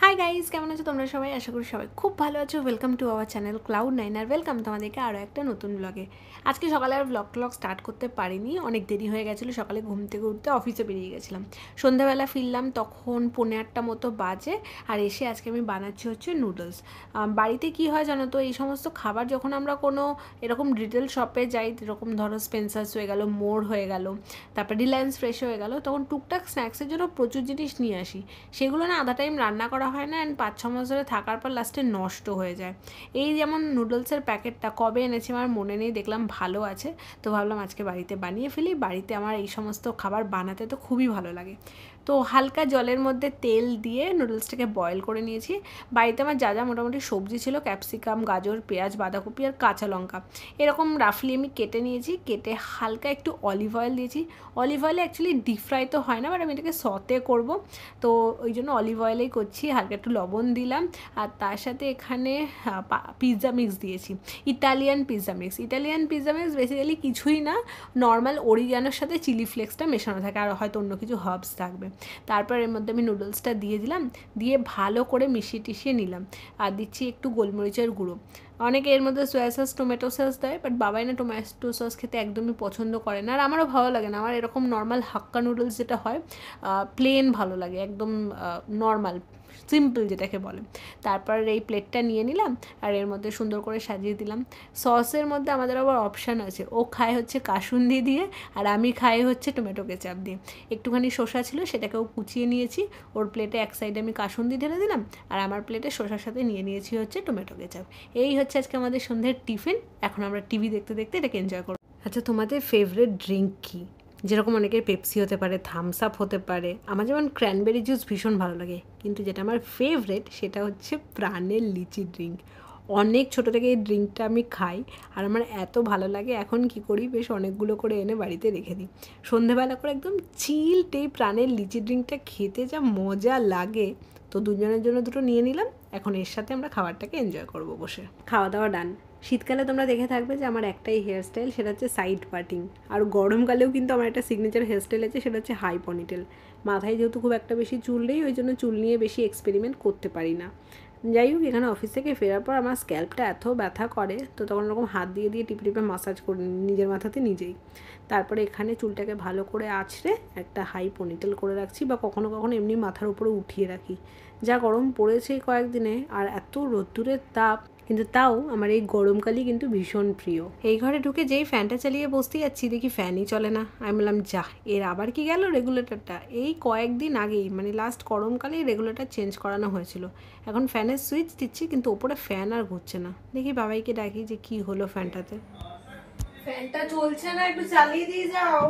Hi guys, কেমন আছো তোমরা সবাই? আশা করি সবাই খুব ভালো আছো। Welcome to our channel Cloud9 আর ওয়েলকাম তোমাদেরকে আরও একটা নতুন ব্লগে। আজকে সকালে আর ব্লগ স্টার্ট করতে পারিনি, অনেক দেরি হয়ে গেছিলো। সকালে ঘুম থেকে উঠতে অফিসে বেরিয়ে গেছিলাম, সন্ধ্যাবেলা ফিরলাম তখন 8:45 মতো বাজে। আর এসে আজকে আমি বানাচ্ছি হচ্ছে নুডলস। বাড়িতে কি হয় জানো তো, এই সমস্ত খাবার যখন আমরা কোনো এরকম রিটেল শপে যাই, এরকম ধরো স্পেন্সার্স হয়ে গেল, মোড় হয়ে গেল, তারপর রিলায়েন্স ফ্রেশ হয়ে গেল, তখন টুকটাক স্ন্যাক্সের জন্য প্রচুর জিনিস নিয়ে আসি। সেগুলো না আধা টাইম রান্না করা হয় না, অ্যান্ড 5-6 মাস ধরে থাকার পর লাস্টে নষ্ট হয়ে যায়। এই যেমন নুডলসের প্যাকেটটা কবে এনেছি আমার মনে নেই, দেখলাম ভালো আছে, তো ভাবলাম আজকে বাড়িতে বানিয়ে ফেলি। বাড়িতে আমার এই সমস্ত খাবার বানাতে তো খুবই ভালো লাগে। তো হালকা জলের মধ্যে তেল দিয়ে নুডলসটাকে বয়েল করে নিয়েছি। বাড়িতে আমার যা যা মোটামুটি সবজি ছিল, ক্যাপসিকাম, গাজর, পেঁয়াজ, বাঁধাকপি আর কাঁচা লঙ্কা, এরকম রাফলি আমি কেটে নিয়েছি। কেটে হালকা একটু অলিভ অয়েল দিয়েছি। অলিভ অয়েলে অ্যাকচুয়ালি ডিপ ফ্রাই তো হয় না, বাট আমি এটাকে সতে করব, তো ওই জন্য অলিভ অয়েলেই করছি। হালকা একটু লবণ দিলাম, আর তার সাথে এখানে পিৎজা মিক্স দিয়েছি, Italian pizza mix. Italian pizza mix basically কিছুই না, নর্মাল অরিগ্যানোর সাথে চিলি ফ্লেক্সটা মেশানো থাকে, আর হয়তো অন্য কিছু হার্বস থাকবে। তারপর এর মধ্যে আমি নুডলসটা দিয়ে দিলাম, দিয়ে ভালো করে মিশিয়ে টিশিয়ে নিলাম। আর দিচ্ছি একটু গোলমরিচের গুঁড়ো। অনেকে এর মধ্যে সয়া সস, টমেটো সস দেয়, বাট বাবাই না টমেটো সস খেতে একদমই পছন্দ করে না, আর আমারও ভালো লাগে না। আমার এরকম নর্মাল হাক্কা নুডলস যেটা হয়, প্লেন ভালো লাগে, একদম নর্মাল সিম্পল যেটাকে বলে। তারপর এই প্লেটটা নিয়ে নিলাম, আর এর মধ্যে সুন্দর করে সাজিয়ে দিলাম। সসের মধ্যে আমাদের আবার অপশান আছে, ও খায় হচ্ছে কাসুন্দি দিয়ে, আর আমি খাই হচ্ছে টমেটো কেচাপ দিয়ে। একটুখানি শসা ছিল, সেটাকেও কুচিয়ে নিয়েছি। ওর প্লেটে এক সাইডে আমি কাসুন্দি ঢেলে দিলাম, আর আমার প্লেটে শসার সাথে নিয়ে নিয়েছি হচ্ছে টমেটো কেচাপ। এই হচ্ছে আজকে আমাদের সন্ধ্যের টিফিন। এখন আমরা টিভি দেখতে দেখতে এটাকে এনজয় করব। আচ্ছা, তোমাদের ফেভারিট ড্রিঙ্ক কী? যেরকম অনেকের পেপসি হতে পারে, থামস আপ হতে পারে, আমার যেমন ক্র্যানবেরি জুস ভীষণ ভালো লাগে, কিন্তু যেটা আমার ফেভারিট সেটা হচ্ছে প্রাণের লিচি ড্রিঙ্ক। অনেক ছোটো থেকে এই ড্রিঙ্কটা আমি খাই, আর আমার এত ভালো লাগে। এখন কি করি, বেশ অনেকগুলো করে এনে বাড়িতে রেখে দিই। সন্ধেবেলা করে একদম চিল্ড এই প্রাণের লিচি ড্রিঙ্কটা খেতে যা মজা লাগে। তো দুজনের জন্য দুটো নিয়ে নিলাম। এখন এর সাথে আমরা খাবারটাকে এনজয় করব বসে। খাওয়া দাওয়া ডান। শীতকালে তোমরা দেখে থাকবে যে আমার একটাই হেয়ারস্টাইল, সেটা হচ্ছে সাইড পার্টিং। আর গরমকালেও কিন্তু আমার একটা সিগনেচার হেয়ারস্টাইল আছে, সেটা হচ্ছে হাই পনিটেল। মাথায় যেহেতু খুব একটা বেশি চুল নেই, ওই জন্য চুল নিয়ে বেশি এক্সপেরিমেন্ট করতে পারি না। যাই হোক, এখানে অফিস থেকে ফেরার পর আমার স্ক্যাল্পটা এত ব্যথা করে, তো তখন এরকম হাত দিয়ে দিয়ে টিপে টিপে মাসাজ করে নিজের মাথাতে নিজেই। তারপরে এখানে চুলটাকে ভালো করে আঁচড়ে একটা হাই পনিটেল করে রাখছি, বা কখনো কখনো এমনি মাথার উপরে উঠিয়ে রাখি। যা গরম পড়েছে কয়েকদিনে, আর এত রোদ্দুরের তাপ, কিন্তু তাও আমার এই গরমকালই কিন্তু ভীষণ প্রিয়। এই ঘরে ঢুকে যেই ফ্যানটা চালিয়ে বসতে যাচ্ছি, দেখি ফ্যানই চলে না। আমি বললাম যা, এর আবার কি গেল রেগুলেটরটা। এই কয়েকদিন আগেই, মানে লাস্ট গরমকালেই রেগুলেটর চেঞ্জ করানো হয়েছিল। এখন ফ্যানের সুইচ দিচ্ছি, কিন্তু ওপরে ফ্যান আর ঘুরছে না। দেখি বাবাইকে ডাকি যে কি হলো ফ্যানটাতে। ফ্যানটা চলছে না, একটু চালিয়ে দিয়ে যাও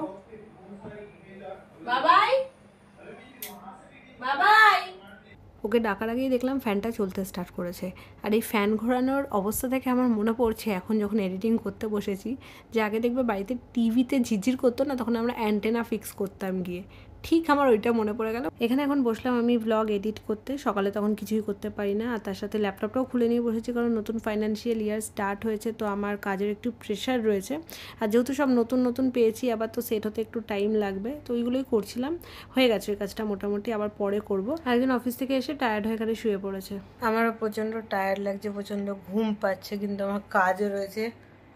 বাবাই, বাবাই। ওকে ডাকার আগেই দেখলাম ফ্যানটা চলতে স্টার্ট করেছে। আর এই ফ্যান ঘোরানোর অবস্থা থেকে আমার মনে পড়ছে, এখন যখন এডিটিং করতে বসেছি, যে আগে দেখবে বাড়িতে টিভিতে ঝিরঝির করতো না, তখন আমরা অ্যান্টেনা ফিক্স করতাম গিয়ে। ঠিক আমার ওইটা মনে পড়ে গেল। এখানে এখন বসলাম আমি ব্লগ এডিট করতে। সকালে তখন কিছুই করতে পারি না, আর তার সাথে ল্যাপটপটাও খুলে নিয়ে বসেছি, কারণ নতুন ফাইন্যান্সিয়াল ইয়ার স্টার্ট হয়েছে, তো আমার কাজের একটু প্রেশার রয়েছে। আর যেহেতু সব নতুন নতুন পেয়েছি, আবার তো সেট হতে একটু টাইম লাগবে, তো ওইগুলোই করছিলাম। হয়ে গেছে ওই কাজটা মোটামুটি, আবার পরে করব। আর একজন অফিস থেকে এসে টায়ার্ড হয়ে এখানে শুয়ে পড়েছে। আমারও প্রচণ্ড টায়ার্ড লাগছে, প্রচণ্ড ঘুম পাচ্ছে, কিন্তু আমার কাজও রয়েছে,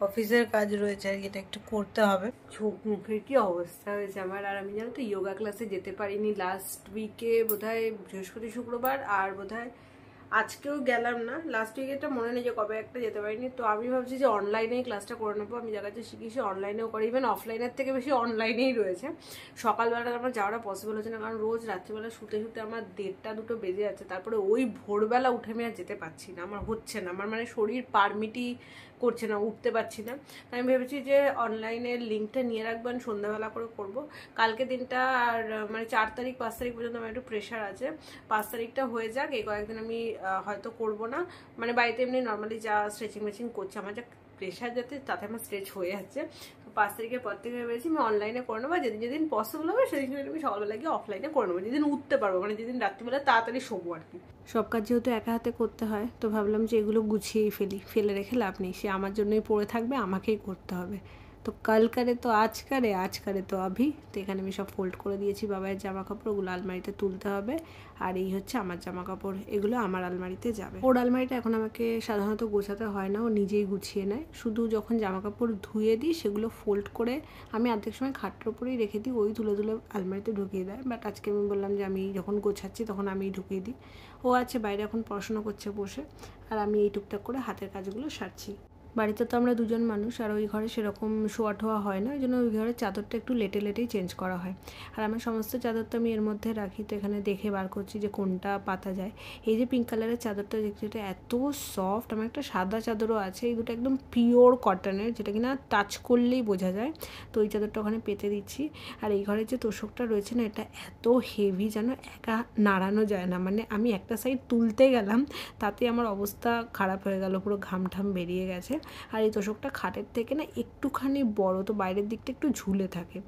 অফিসের কাজ রয়েছে, আর এটা একটু করতে হবে। চোখ মুখের কি অবস্থা হয়েছে আমার। আর আমি জানো তো যোগা ক্লাসে যেতে পারিনি লাস্ট উইকে, বোধহয় বৃহস্পতি শুক্রবার, আর বোধহয় আজকেও গেলাম না। লাস্ট উইকেটা মনে নেই যে কবে একটা যেতে পারিনি। তো আমি ভাবছি যে অনলাইনেই ক্লাসটা করে নেবো। আমি যা কাছে শিখেছি অনলাইনেও করে, ইভেন অফলাইনের থেকে বেশি অনলাইনেই রয়েছে। সকালবেলা আমার যাওয়াটা পসিবল হচ্ছে না, কারণ রোজ রাত্রিবেলা শুতে শুতে আমার 1:30-2 বেজে যাচ্ছে। তারপরে ওই ভোরবেলা উঠে আমি আর যেতে পারছি না, আমার হচ্ছে না, আমার মানে শরীর পারমিটই করছে না, উঠতে পারছি না। তাই আমি ভেবেছি যে অনলাইনের লিঙ্কটা নিয়ে রাখবেন, সন্ধ্যাবেলা করে করব। কালকে দিনটা আর মানে 4 তারিখ 5 তারিখ পর্যন্ত আমার একটু প্রেশার আছে। 5 তারিখটা হয়ে যাক, এই কয়েকদিন আমি হয়তো করব না। মানে বাড়িতে এমনি নর্মালি যা স্ট্রেচিং মেচিং করছি, আমার যা প্রেশার যাতে তাতে আমার স্ট্রেচ হয়ে যাচ্ছে। তো 5 তারিখের পর থেকে ভেবেছি আমি অনলাইনে করে নেবো। যেদিন যেদিন পসিবল হবে সেদিন সেদিন আমি সকালবেলা গিয়ে অফলাইনে করে নেবো, যেদিন উঠতে পারবো, মানে যেদিন রাত্রিবেলা তাড়াতাড়ি শোবো আর কি। সব কাজ যেহেতু একা হাতে করতে হয়, তো ভাবলাম যে এগুলো গুছিয়েই ফেলে রেখে লাভ নেই, সে আমার জন্যই পড়ে থাকবে, আমাকেই করতে হবে। তো কাল করে তো আজ করে তো আভি। তো এখানে আমি সব ফোল্ড করে দিয়েছি বাবাইয়ের জামা কাপড়, ওগুলো আলমারিতে তুলতে হবে। আর এই হচ্ছে আমার জামা কাপড়, এগুলো আমার আলমারিতে যাবে। ওর আলমারিটা এখন আমাকে সাধারণত গোছাতে হয় না, ও নিজেই গুছিয়ে নেয়। শুধু যখন জামা কাপড় ধুয়ে দিই সেগুলো ফোল্ড করে আমি অর্ধেক সময় খাটের উপরেই রেখে দিই, ওই তুলে তুলে আলমারিতে ঢুকিয়ে দেয়। বাট আজকে আমি বললাম যে আমি যখন গোছাচ্ছি তখন আমিই ঢুকিয়ে দিই। ও আছে বাইরে এখন পড়াশোনা করছে বসে, আর আমি এই টুকটাক করে হাতের কাজগুলো সারছি। বাড়িতে তো আমরা দুজন মানুষ, আর ওই ঘরে সেরকম শোয়া ঠোয়া হয় না, ওই জন্য ওই ঘরের চাদরটা একটু লেটে লেটেই চেঞ্জ করা হয়। আর আমার সমস্ত চাদর তো আমি এর মধ্যে রাখি, তো এখানে দেখে বার করছি যে কোনটা পাতা যায়। এই যে পিঙ্ক কালারের চাদরটা দেখছি, এটা এত সফট। আমার একটা সাদা চাদরও আছে, এই দুটো একদম পিওর কটনের, যেটা কিনা টাচ করলেই বোঝা যায়। তো ওই চাদরটা ওখানে পেতে দিচ্ছি। আর এই ঘরের যে তোষকটা রয়েছে না, এটা এত হেভি যেন একা নাড়ানো যায় না। মানে আমি একটা সাইড তুলতে গেলাম, তাতে আমার অবস্থা খারাপ হয়ে গেল, পুরো ঘাম ঠাম বেরিয়ে গেছে। আর এই তোষকটা খাটের থেকে না একটুখানি বড়, তো বাইরের দিকটা একটু ঝুলে থাকে।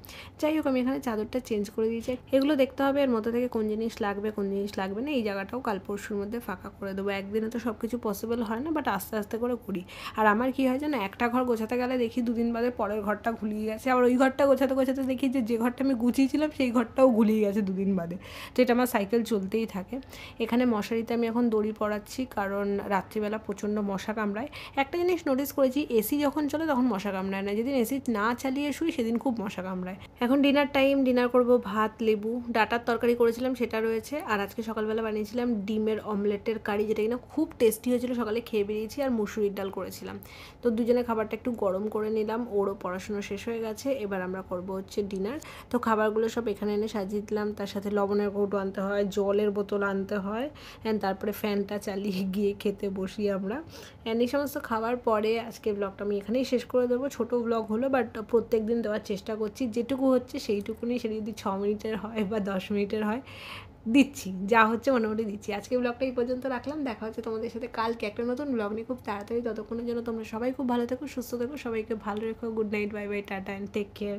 যাই হোক, আমি এখানে চাদরটা চেঞ্জ করে দিয়েছি। এগুলো দেখতে হবে এর মধ্যে থেকে কোন জিনিস লাগবে কোন জিনিস লাগবে না। এই জায়গাটাও কাল পরশুর মধ্যে ফাঁকা করে দেবো। একদিনে তো সব কিছু পসিবল হয় না, বাট আস্তে আস্তে করে করি। আর আমার কী হয় জানো, একটা ঘর গোছাতে গেলে দেখি দুদিন বাদে পরের ঘরটা ঘুলিয়ে গেছে, আবার ওই ঘরটা গোছাতে গোছাতে দেখি যে ঘরটা আমি গুছিয়েছিলাম সেই ঘরটাও ঘুলিয়ে গেছে দুদিন বাদে। তো এটা আমার সাইকেল চলতেই থাকে। এখানে মশারিতে আমি এখন দড়ি পরাচ্ছি, কারণ রাত্রিবেলা প্রচণ্ড মশা কামড়ায়। একটা জিনিস নোটিস করেছি, এসি যখন চলে তখন মশা কামড়ায় না, যেদিন এসি না চালিয়ে শুই সেদিন খুব মশা কামড়ায়। এখন ডিনার টাইম, ডিনার করব ভাত, লেবু, ডাটার তরকারি করেছিলাম সেটা রয়েছে। আর আজকে সকালবেলা বানিয়েছিলাম ডিমের অমলেটের কারি, যেটা কিনা খুব টেস্টি হয়েছিল, সকালে খেয়ে বেরিয়েছি। আর মুসুরির ডাল করেছিলাম। তো দুজনে খাবারটা একটু গরম করে নিলাম, ওরও পড়াশোনা শেষ হয়ে গেছে, এবার আমরা করব হচ্ছে ডিনার। তো খাবারগুলো সব এখানে এনে সাজিয়ে দিলাম, তার সাথে লবণের কৌটো আনতে হয়, জলের বোতল আনতে হয়, অ্যান্ড তারপরে ফ্যানটা চালিয়ে গিয়ে খেতে বসি আমরা। অ্যান্ড এই সমস্ত খাবার পরে আজকের ব্লগটা আমি এখানেই শেষ করে দেবো। ছোটো ব্লগ হলো, বাট প্রত্যেক দিন দেওয়ার চেষ্টা করছি, যেটুকু হচ্ছে সেইটুকুনি, সেটা যদি 6 মিনিটের হয় বা 10 মিনিটের হয় দিচ্ছি, যা হচ্ছে মোটামুটি দিচ্ছি। আজকে ব্লগটা এই পর্যন্ত রাখলাম, দেখা হচ্ছে তোমাদের সাথে কালকে একটা নতুন ব্লগ নিয়ে খুব তাড়াতাড়ি। ততক্ষণের জন্য তোমরা সবাই খুব ভালো থেকো, সুস্থ থেকো, সবাইকে ভালো রেখো। Good night, bye bye, tata and take care.